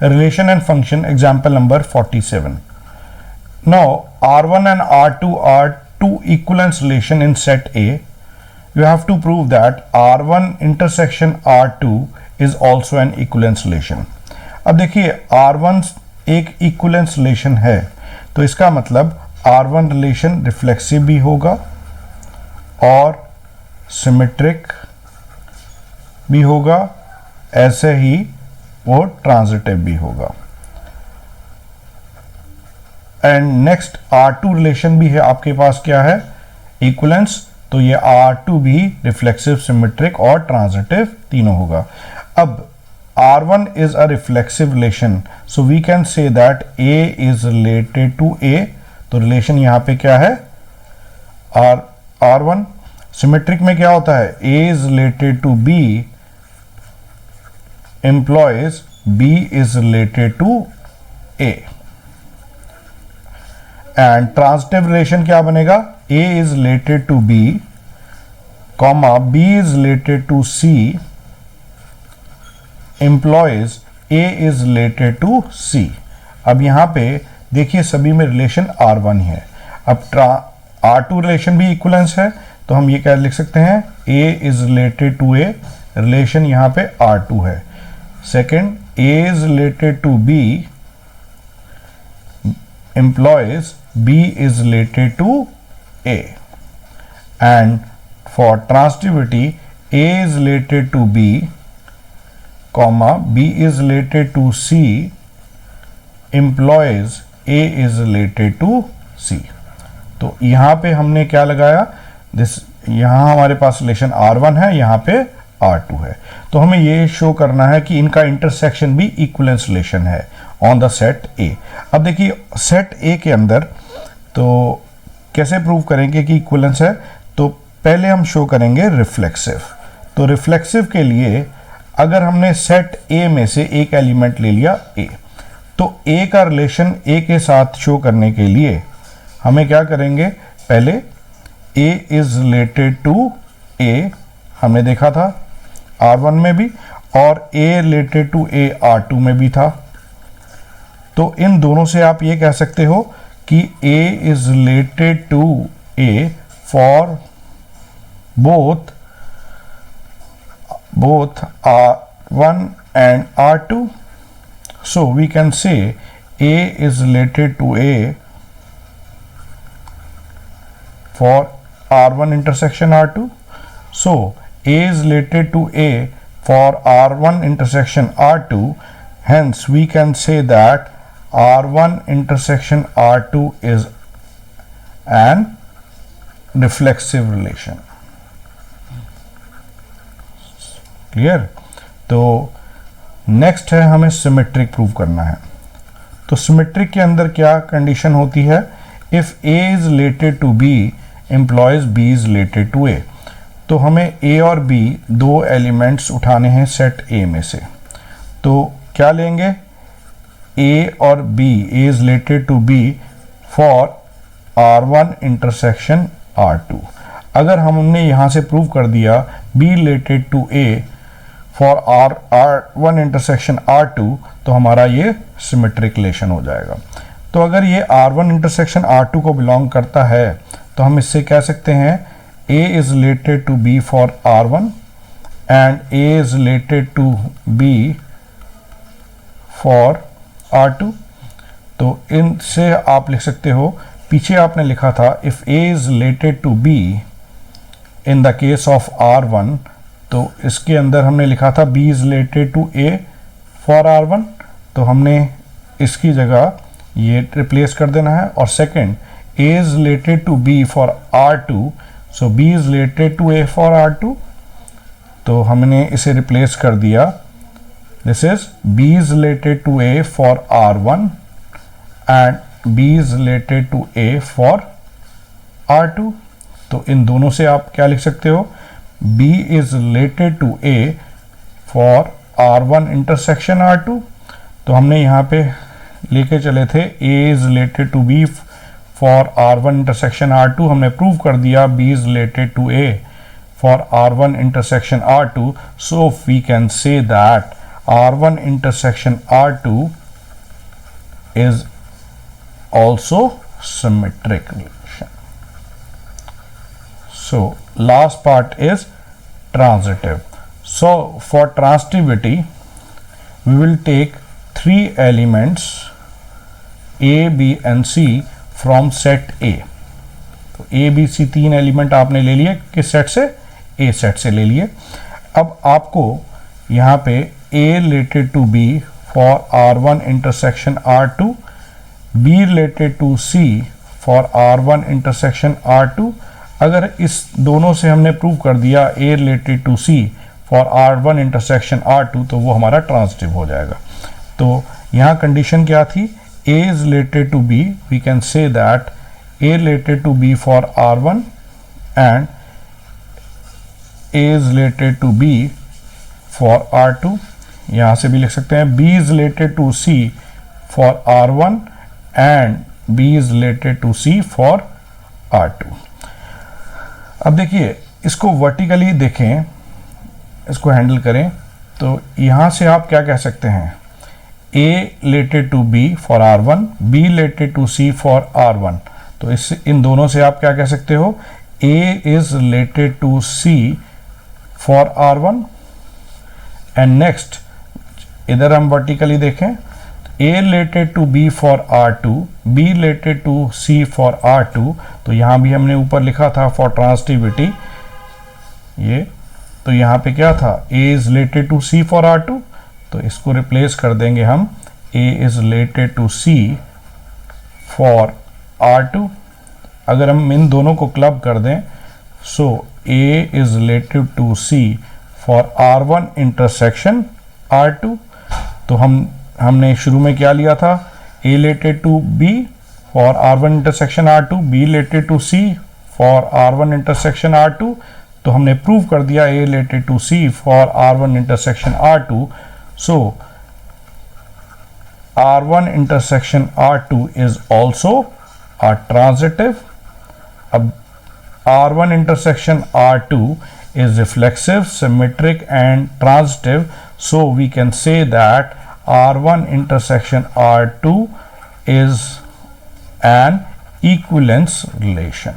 relation and function, example number 47. Now R1 and R2 are two equivalence relation in set A. You have to prove that R1 intersection R2 is also an equivalence relation. अब देखिए R1 एक equivalence relation है, तो इसका मतलब R1 relation reflexive भी होगा और सिमेट्रिक भी होगा, ऐसे ही वो ट्रांजिटिव भी होगा. एंड नेक्स्ट R2 रिलेशन भी है आपके पास, क्या है, इक्विवेलेंस. तो ये R2 भी रिफ्लेक्सिव, सिमेट्रिक और ट्रांजिटिव तीनों होगा. अब R1 is a reflexive relation, so we can say that A is related to A. तो रिलेशन यहाँ पे क्या है, R1. सिमेट्रिक में क्या होता है, A is related to B implies B is related to A. And transitive relation क्या बनेगा, A is related to B, comma B is related to C implies A is related to C. अब यहां पे देखिए सभी में relation R1 है. अब R2 रिलेशन भी इक्विवेलेंस है, तो हम ये क्या लिख सकते हैं, A is related to A, relation यहां पे R2 है. Second, A is related to B implies B is related to A. And for transitivity, A is related to B, comma B is related to C implies A is related to C. तो यहाँ पे हमने क्या लगाया, यहाँ हमारे पास relation R1 है, यहाँ पे R2 है. तो हमें ये शो करना है कि इनका इंटरसेक्शन भी इक्विवेलेंस रिलेशन है ऑन द सेट A. अब देखिए सेट A के अंदर तो कैसे प्रूव करेंगे कि इक्विवेलेंस है, तो पहले हम शो करेंगे रिफ्लेक्सिव. तो रिफ्लेक्सिव के लिए अगर हमने सेट A में से एक एलिमेंट ले लिया A, तो A का रिलेशन A के साथ शो करने के लिए हमें क्या करेंगे, पहले A is related to A हमने देखा था R1 में भी, और A related to A R2 में भी था. तो इन दोनों से आप ये कह सकते हो कि A is related to A for both R1 and R2. So we can say A is related to A for R1 intersection R2. So A is related to A for R1 intersection R2. Hence we can say that R1 intersection R2 is an reflexive relation. Clear. तो next है हमें symmetric prove करना है. तो symmetric के अंदर क्या condition होती है, if A is related to B implies B is related to A. तो हमें A और B दो एलिमेंट्स उठाने हैं सेट A में से. तो क्या लेंगे, A और B, A is related to B for R1 intersection R2. अगर हमने यहाँ से प्रूव कर दिया B related to A for R1 intersection R2, तो हमारा ये सिमेट्रिक रिलेशन हो जाएगा. तो अगर ये R1 intersection R2 को बिलोंग करता है, तो हम इससे कह सकते हैं A is related to B for R1 and A is related to B for R2. तो इनसे आप लिख सकते हो, पीछे आपने लिखा था if A is related to B in the case of R1, तो इसके अंदर हमने लिखा था B is related to A for R1. तो हमने इसकी जगह ये रिप्लेस कर देना है. और second, A is related to B for R2, so B is related to A for R2. तो हमने इसे रिप्लेस कर दिया, this is B is related to A for R1 and B is related to A for R2. तो इन दोनों से आप क्या लिख सकते हो, B is related to A for R1 intersection R2. तो हमने यहाँ पे लेके चले थे A is related to B for R1 intersection R2. हमने प्रूव कर दिया B is related to A for R1 intersection R2. So we can say that R1 intersection R2 is also symmetric relation. So last part is transitive. So for transitivity, we will take three elements A, B and C from set A. तो A, B, C तीन element आपने ले लिए किस set से? A set से ले लिए. अब आपको यहाँ पे A related to B for R1 intersection R2, B related to C for R1 intersection R2. अगर इस दोनों से हमने प्रूव कर दिया A related to C for R1 intersection R2 तो वो हमारा ट्रांजिटिव हो जाएगा. तो यहाँ कंडीशन क्या थी? A is related to B. We can say that A related to B for R1 and A is related to B for R2. यहाँ से भी लिख सकते हैं B is related to C for R1 and B is related to C for R2. अब देखिए इसको vertically देखें, इसको हैंडल करें तो यहाँ से आप क्या कह सकते हैं? A related to B for R1, B related to C for R1. तो इन दोनों से आप क्या कह सकते हो? A is related to C for R1 and next इधर हम वर्टिकली देखें A related to B for R2, B related to C for R2. तो यहाँ भी हमने ऊपर लिखा था for transitivity ये, तो यहाँ पे क्या था? A is related to C for R2. तो इसको रिप्लेस कर देंगे हम A is related to C for R2. अगर हम इन दोनों को क्लब कर दें so A is related to C for R1 intersection R2. तो हमने शुरू में क्या लिया था? A related to B for R1 intersection R2, B related to C for R1 intersection R2. तो हमने प्रूव कर दिया A related to C for R1 intersection R2. So R1 intersection R2 is also a transitive. अब R1 intersection R2 is reflexive, symmetric and transitive. So we can say that R1 intersection R2 is an equivalence relation.